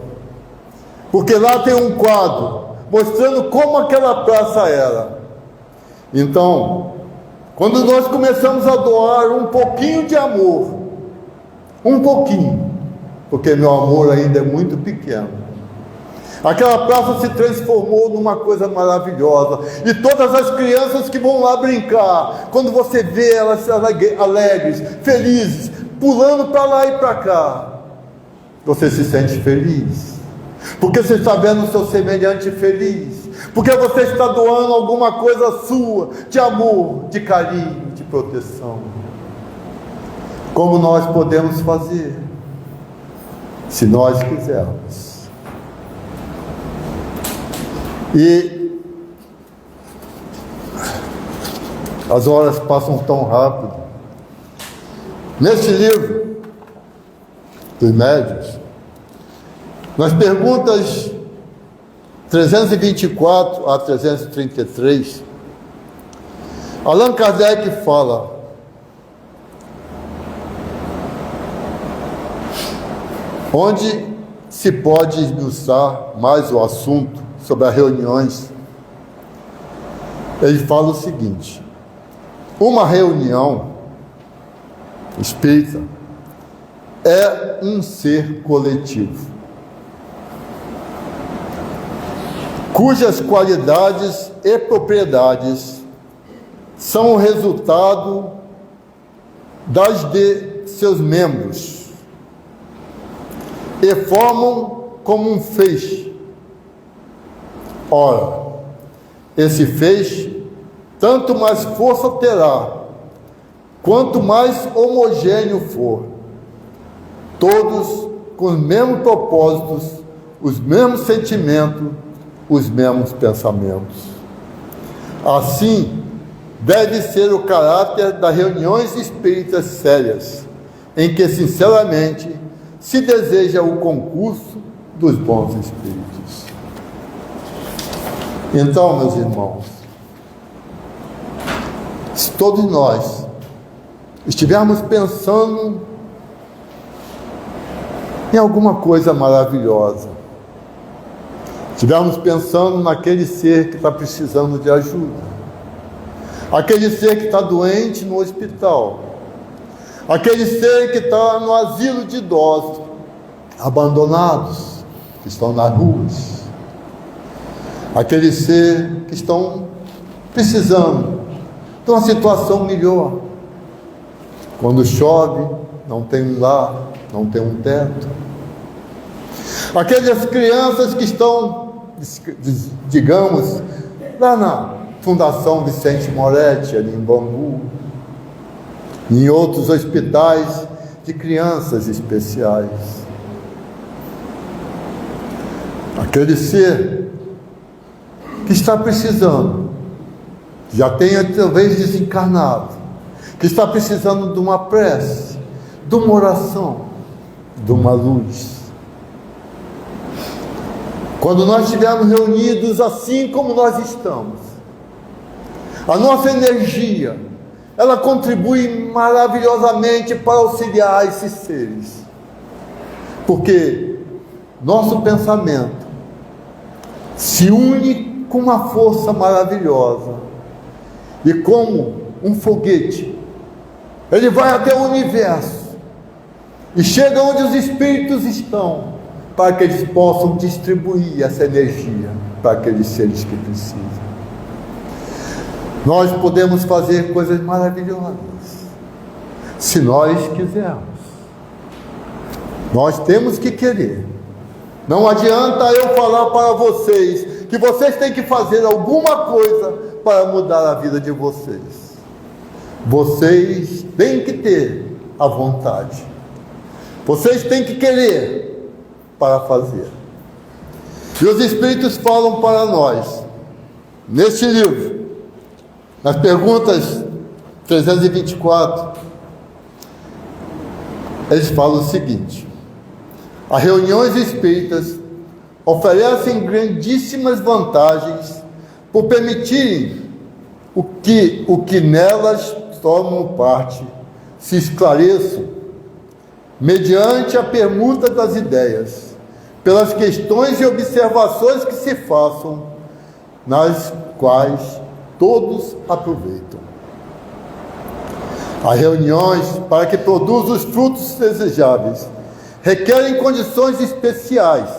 Porque lá tem um quadro mostrando como aquela praça era. Então, quando nós começamos a doar um pouquinho de amor, um pouquinho, porque meu amor ainda é muito pequeno, aquela praça se transformou numa coisa maravilhosa. E todas as crianças que vão lá brincar, quando você vê elas alegres, felizes, pulando para lá e para cá, você se sente feliz, porque você está vendo o seu semelhante feliz, porque você está doando alguma coisa sua, de amor, de carinho, de proteção. Como nós podemos fazer? Se nós quisermos. As horas passam tão rápido. Neste livro dos Médiuns, nas perguntas 324 a 333, Allan Kardec fala: onde se pode esmiuçar mais o assunto sobre as reuniões. Ele fala o seguinte: uma reunião espírita é um ser coletivo, cujas qualidades e propriedades são o resultado das de seus membros e formam como um feixe. Ora, esse feixe tanto mais força terá, quanto mais homogêneo for, todos com os mesmos propósitos, os mesmos sentimentos, os mesmos pensamentos. Assim, deve ser o caráter das reuniões espíritas sérias, em que, sinceramente, se deseja o concurso dos bons espíritos. Então, meus irmãos, se todos nós estivermos pensando em alguma coisa maravilhosa, estivermos pensando naquele ser que está precisando de ajuda, aquele ser que está doente no hospital, aquele ser que está no asilo de idosos, abandonados, que estão nas ruas, aquele ser que estão precisando de uma situação melhor. Quando chove, não tem um lar, não tem um teto. Aquelas crianças que estão, digamos, lá na Fundação Vicente Moretti, ali em Bangu, e em outros hospitais de crianças especiais. Aquele ser que está precisando, já tenha talvez desencarnado, que está precisando de uma prece, de uma oração, de uma luz. Quando nós estivermos reunidos assim como nós estamos, a nossa energia, ela contribui maravilhosamente para auxiliar esses seres, porque nosso pensamento se une com uma força maravilhosa, e como um foguete, ele vai até o universo e chega onde os espíritos estão, para que eles possam distribuir essa energia para aqueles seres que precisam. Nós podemos fazer coisas maravilhosas, se nós quisermos. Nós temos que querer. Não adianta eu falar para vocês que vocês têm que fazer alguma coisa para mudar a vida de vocês. Vocês têm que ter a vontade. Vocês têm que querer para fazer. E os Espíritos falam para nós, neste livro, nas perguntas 324, eles falam o seguinte: as reuniões espíritas oferecem grandíssimas vantagens por permitirem o que nelas tomam parte se esclareçam mediante a permuta das ideias, pelas questões e observações que se façam, nas quais todos aproveitam. As reuniões, para que produzam os frutos desejáveis, requerem condições especiais,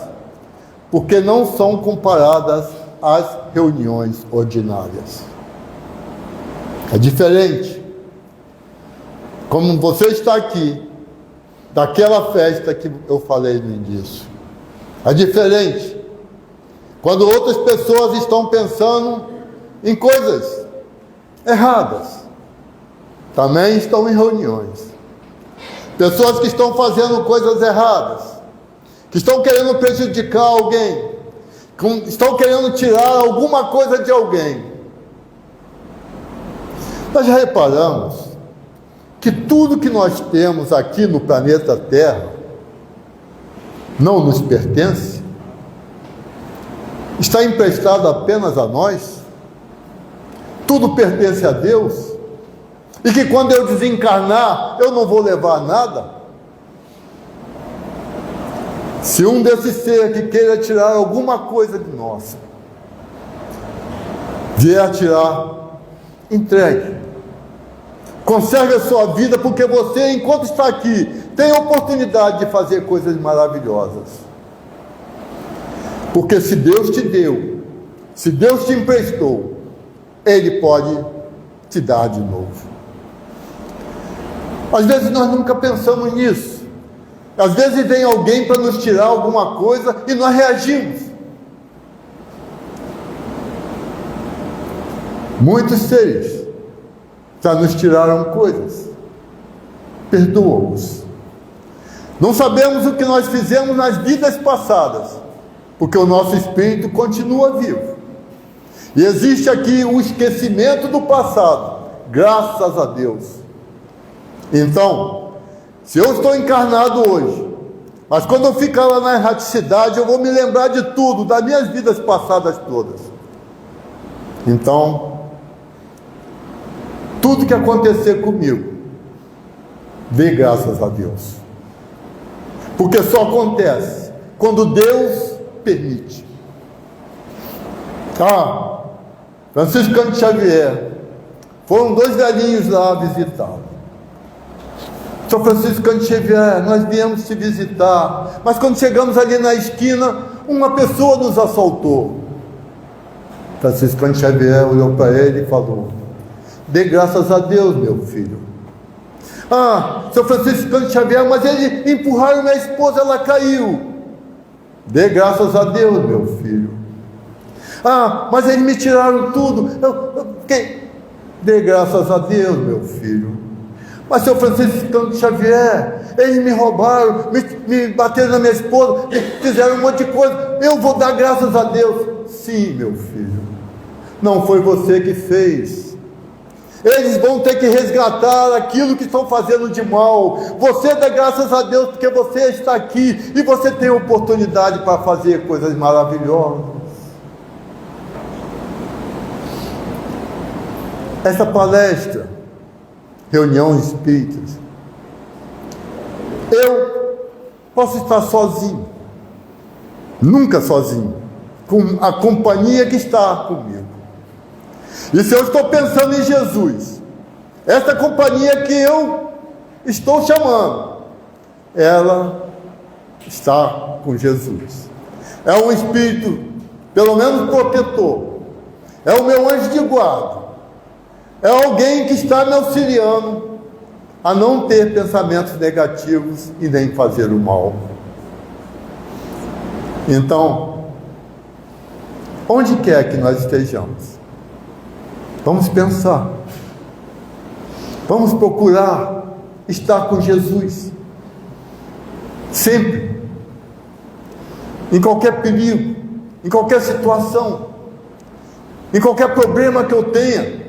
porque não são comparadas às reuniões ordinárias. É diferente. Como você está aqui, daquela festa que eu falei no início. É diferente. Quando outras pessoas estão pensando em coisas erradas, também estão em reuniões. Pessoas que estão fazendo coisas erradas, que estão querendo prejudicar alguém, estão querendo tirar alguma coisa de alguém. Nós já reparamos que tudo que nós temos aqui no planeta Terra não nos pertence? Está emprestado apenas a nós? Tudo pertence a Deus? E que quando eu desencarnar, eu não vou levar nada? Se um desses seres que queira tirar alguma coisa de nós, vier tirar, entregue. Conserve a sua vida, porque você, enquanto está aqui, tem a oportunidade de fazer coisas maravilhosas. Porque se Deus te deu, se Deus te emprestou, Ele pode te dar de novo. Às vezes nós nunca pensamos nisso. Às vezes vem alguém para nos tirar alguma coisa e nós reagimos. Muitos seres já nos tiraram coisas. Perdoa-os. Não sabemos o que nós fizemos nas vidas passadas, porque o nosso espírito continua vivo. E existe aqui o esquecimento do passado, graças a Deus. Então, se eu estou encarnado hoje, mas quando eu ficar lá na erraticidade, eu vou me lembrar de tudo, das minhas vidas passadas todas. Então, tudo que acontecer comigo, dê graças a Deus. Porque só acontece quando Deus permite. Francisco Cândido Xavier, foram 2 velhinhos lá visitá-lo. São Francisco Cândido Xavier, nós viemos te visitar, mas quando chegamos ali na esquina, uma pessoa nos assaltou. Francisco Cândido Xavier olhou para ele e falou: dê graças a Deus, meu filho. Seu Francisco Cândido Xavier, mas eles empurraram minha esposa, ela caiu. Dê graças a Deus, meu filho. Mas eles me tiraram tudo. Dê graças a Deus, meu filho. Mas, seu Francisco Cândido Xavier, eles me roubaram, me bateram na minha esposa, fizeram um monte de coisa. Eu vou dar graças a Deus. Sim, meu filho. Não foi você que fez. Eles vão ter que resgatar aquilo que estão fazendo de mal. Você dá graças a Deus porque você está aqui e você tem oportunidade para fazer coisas maravilhosas. Essa palestra, reunião espíritas, eu posso estar sozinho, nunca sozinho, com a companhia que está comigo. E se eu estou pensando em Jesus, essa companhia que eu estou chamando, ela está com Jesus. É um espírito, pelo menos protetor, é o meu anjo de guarda, é alguém que está me auxiliando a não ter pensamentos negativos e nem fazer o mal. Então, onde quer que nós estejamos, vamos pensar, vamos procurar estar com Jesus, sempre, em qualquer perigo, em qualquer situação, em qualquer problema que eu tenha.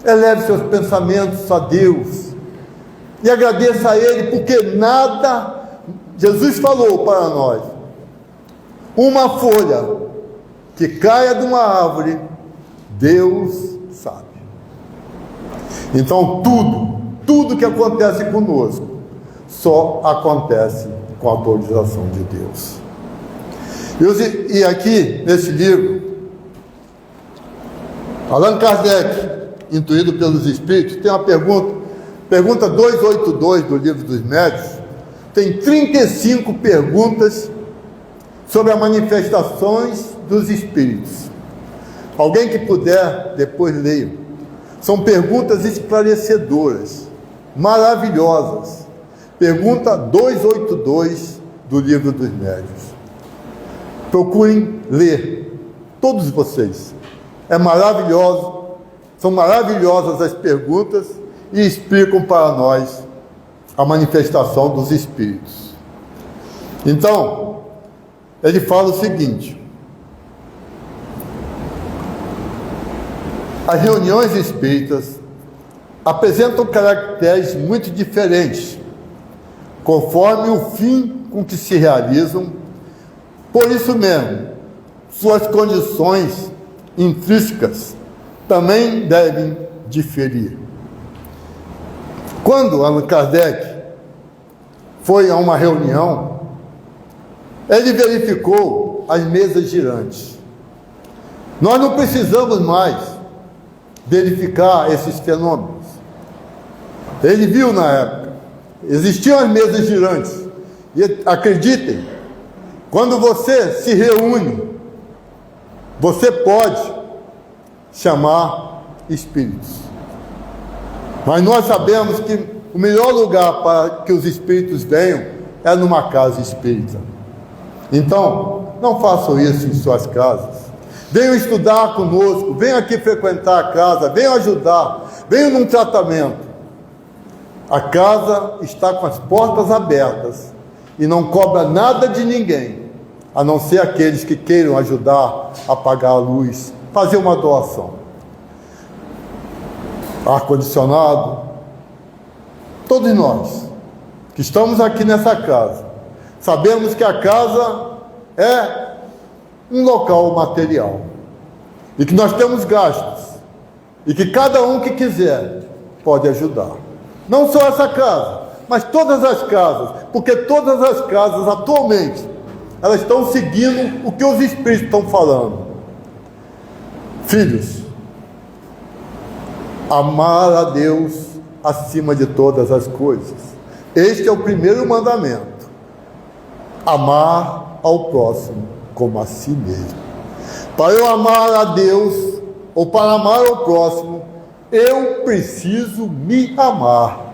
Eleve seus pensamentos a Deus e agradeça a Ele, porque nada, Jesus falou para nós, uma folha que caia de uma árvore, Deus sabe. Então tudo que acontece conosco só acontece com a autorização de Deus. E aqui nesse livro, Allan Kardec, intuído pelos Espíritos, tem uma pergunta 282 do Livro dos Médiuns, tem 35 perguntas sobre as manifestações dos Espíritos. Alguém que puder, depois leia. São perguntas esclarecedoras, maravilhosas. Pergunta 282 do Livro dos Médiuns. Procurem ler, todos vocês. É maravilhoso. São maravilhosas as perguntas e explicam para nós a manifestação dos Espíritos. Então, ele fala o seguinte: as reuniões espíritas apresentam caracteres muito diferentes, conforme o fim com que se realizam. Por isso mesmo, suas condições intrínsecas também devem diferir. Quando Allan Kardec foi a uma reunião, ele verificou as mesas girantes. Nós não precisamos mais verificar esses fenômenos. Ele viu na época, existiam as mesas girantes. E acreditem, quando você se reúne, você pode chamar espíritos. Mas nós sabemos que o melhor lugar para que os espíritos venham é numa casa espírita. Então, não façam isso em suas casas. Venham estudar conosco, venham aqui frequentar a casa, venham ajudar, venham num tratamento. A casa está com as portas abertas e não cobra nada de ninguém, a não ser aqueles que queiram ajudar a pagar a luz, fazer uma doação. Ar-condicionado, todos nós que estamos aqui nessa casa, sabemos que a casa é um local material e que nós temos gastos e que cada um que quiser pode ajudar. Não só essa casa, mas todas as casas, porque todas as casas atualmente elas estão seguindo o que os espíritos estão falando. Filhos, amar a Deus acima de todas as coisas. Este é o primeiro mandamento. Amar ao próximo como a si mesmo. Para eu amar a Deus, ou para amar ao próximo, eu preciso me amar.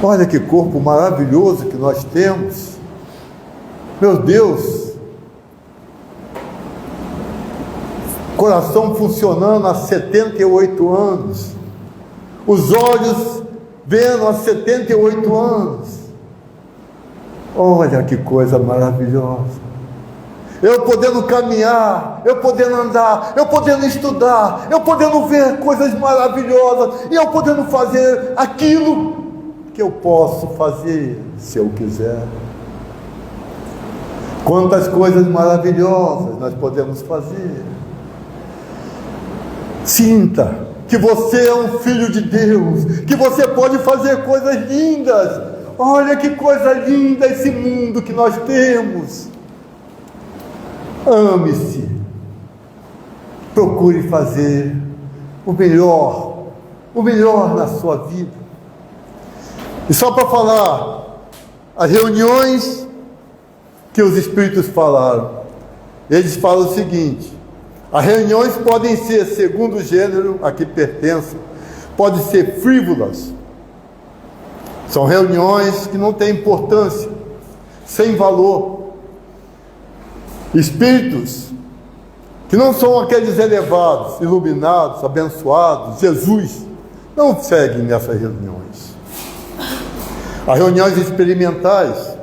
Olha que corpo maravilhoso que nós temos. Meu Deus, coração funcionando há 78 anos, os olhos vendo há 78 anos. Olha que coisa maravilhosa. Eu podendo caminhar, eu podendo andar, eu podendo estudar, eu podendo ver coisas maravilhosas, e eu podendo fazer aquilo que eu posso fazer se eu quiser. Quantas coisas maravilhosas nós podemos fazer. Sinta que você é um filho de Deus, que você pode fazer coisas lindas. Olha que coisa linda esse mundo que nós temos. Ame-se. Procure fazer o melhor na sua vida. E só para falar, as reuniões que os espíritos falaram, eles falam o seguinte: as reuniões podem ser, segundo o gênero a que pertencem, podem ser frívolas. São reuniões que não têm importância, sem valor. Espíritos que não são aqueles elevados, iluminados, abençoados, Jesus, não seguem nessas reuniões. As reuniões experimentais,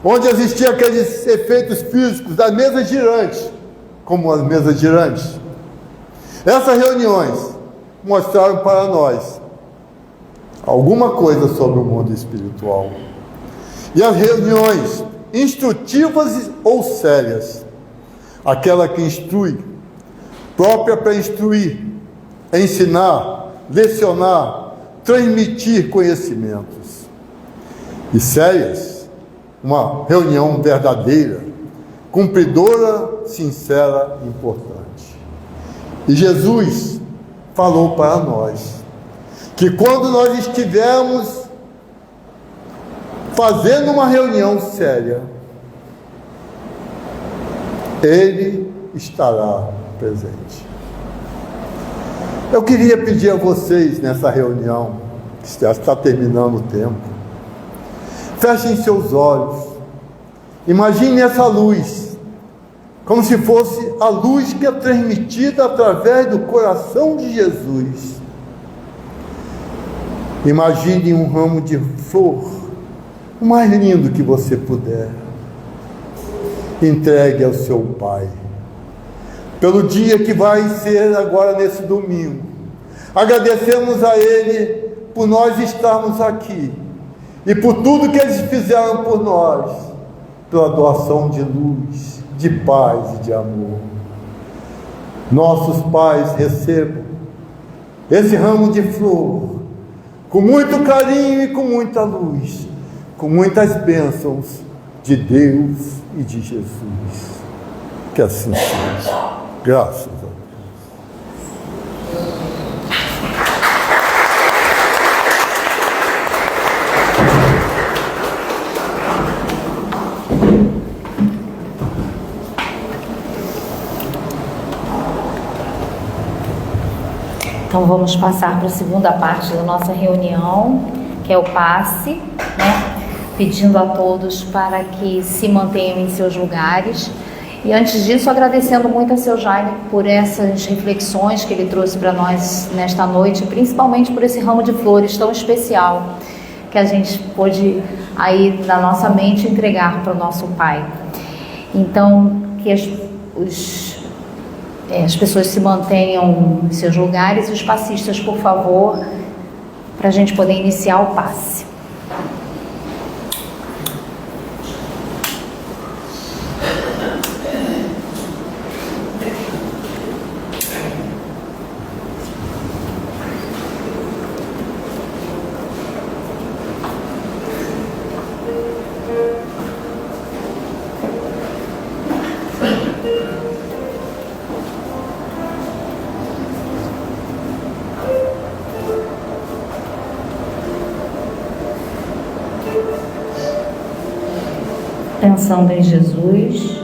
onde existiam aqueles efeitos físicos das mesas girantes, como as mesas girantes. Essas reuniões mostraram para nós alguma coisa sobre o mundo espiritual. E as reuniões instrutivas ou sérias, aquela que instrui, própria para instruir, ensinar, lecionar, transmitir conhecimentos. E sérias, uma reunião verdadeira, cumpridora, sincera e importante. E Jesus falou para nós que quando nós estivermos fazendo uma reunião séria, Ele estará presente. Eu queria pedir a vocês nessa reunião, que já está terminando o tempo, fechem seus olhos, imagine essa luz, como se fosse a luz que é transmitida através do coração de Jesus. Imagine um ramo de flor, o mais lindo que você puder. Entregue ao seu Pai, pelo dia que vai ser agora nesse domingo, Agradecemos a Ele por nós estarmos aqui e por tudo que eles fizeram por nós, pela doação de luz, de paz e de amor. Nossos pais recebam esse ramo de flor com muito carinho e com muita luz, com muitas bênçãos de Deus e de Jesus. Que assim seja. Graças a Deus. Então vamos passar para a segunda parte da nossa reunião, que é o passe, né? Pedindo a todos para que se mantenham em seus lugares. E antes disso, agradecendo muito a seu Jaime por essas reflexões que ele trouxe para nós nesta noite, principalmente por esse ramo de flores tão especial que a gente pôde aí na nossa mente entregar para o nosso Pai. Então, que as pessoas se mantenham em seus lugares e os passistas, por favor, para a gente poder iniciar o passe. Pensando em Jesus,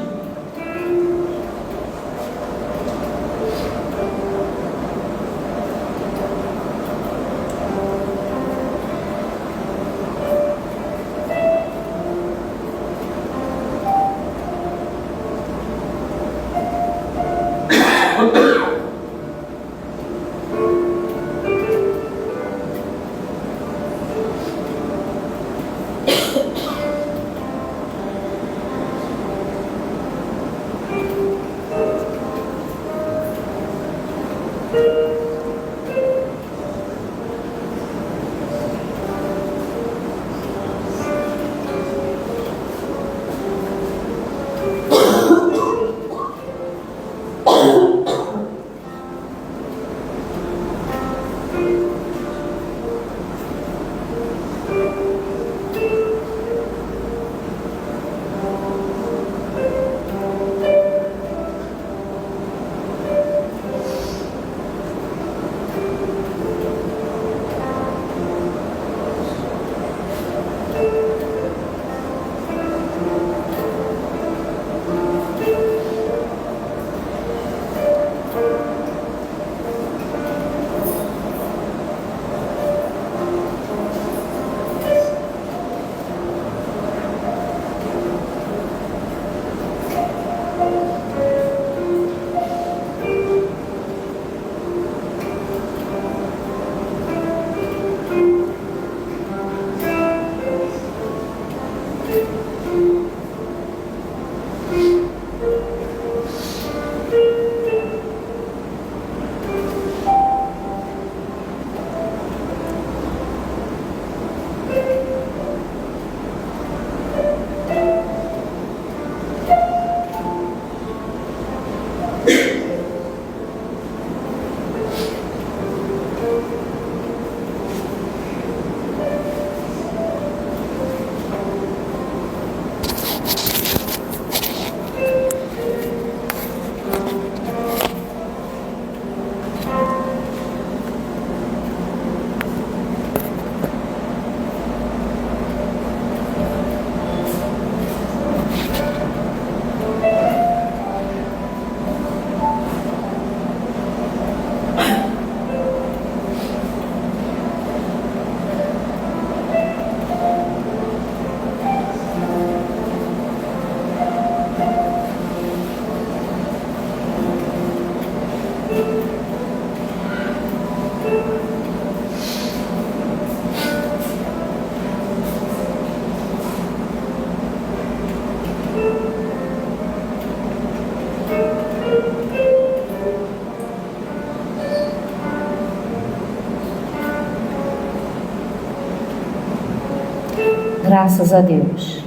Graças a Deus.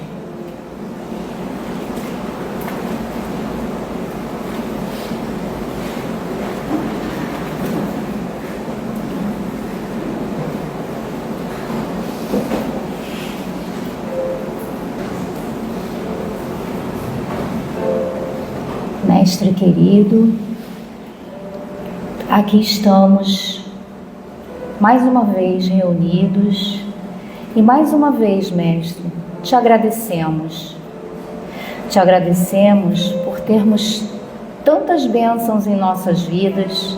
Mestre querido, aqui estamos mais uma vez reunidos e mais uma vez, Mestre, te agradecemos. Te agradecemos por termos tantas bênçãos em nossas vidas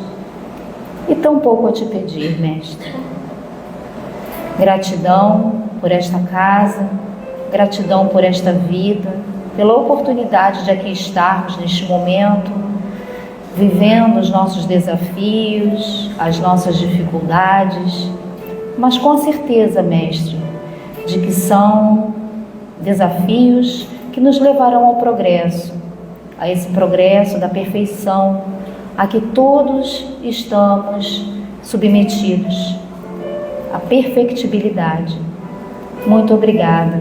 e tão pouco a te pedir, Mestre. Gratidão por esta casa, gratidão por esta vida, pela oportunidade de aqui estarmos neste momento, vivendo os nossos desafios, as nossas dificuldades, mas com certeza, Mestre, de que são desafios que nos levarão ao progresso, a esse progresso da perfeição a que todos estamos submetidos, a perfectibilidade. Muito obrigada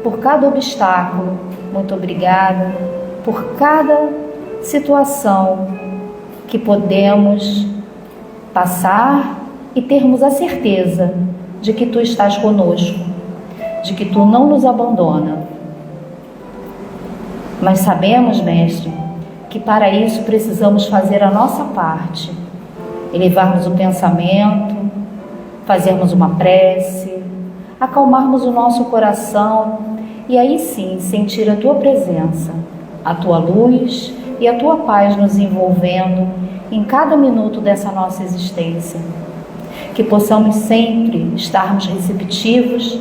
por cada obstáculo, muito obrigada por cada situação que podemos passar e termos a certeza de que Tu estás conosco, de que Tu não nos abandona. Mas sabemos, Mestre, que para isso precisamos fazer a nossa parte, elevarmos o pensamento, fazermos uma prece, acalmarmos o nosso coração e aí sim sentir a Tua presença, a Tua luz e a Tua paz nos envolvendo em cada minuto dessa nossa existência. Que possamos sempre estarmos receptivos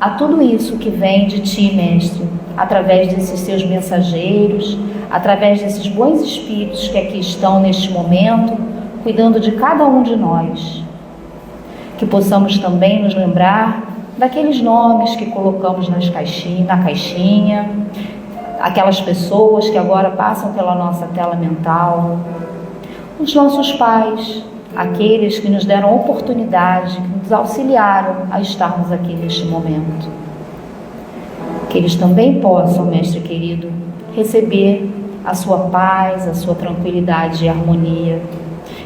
a tudo isso que vem de Ti, Mestre, através desses Teus mensageiros, através desses bons espíritos que aqui estão neste momento, cuidando de cada um de nós. Que possamos também nos lembrar daqueles nomes que colocamos na caixinha, aquelas pessoas que agora passam pela nossa tela mental, os nossos pais, aqueles que nos deram oportunidade, que nos auxiliaram a estarmos aqui neste momento. Que eles também possam, Mestre querido, receber a Sua paz, a Sua tranquilidade e harmonia.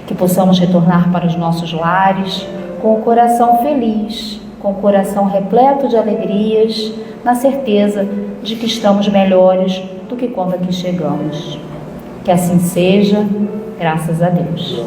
Que possamos retornar para os nossos lares com o coração feliz, com o coração repleto de alegrias, na certeza de que estamos melhores do que quando aqui chegamos. Que assim seja, graças a Deus.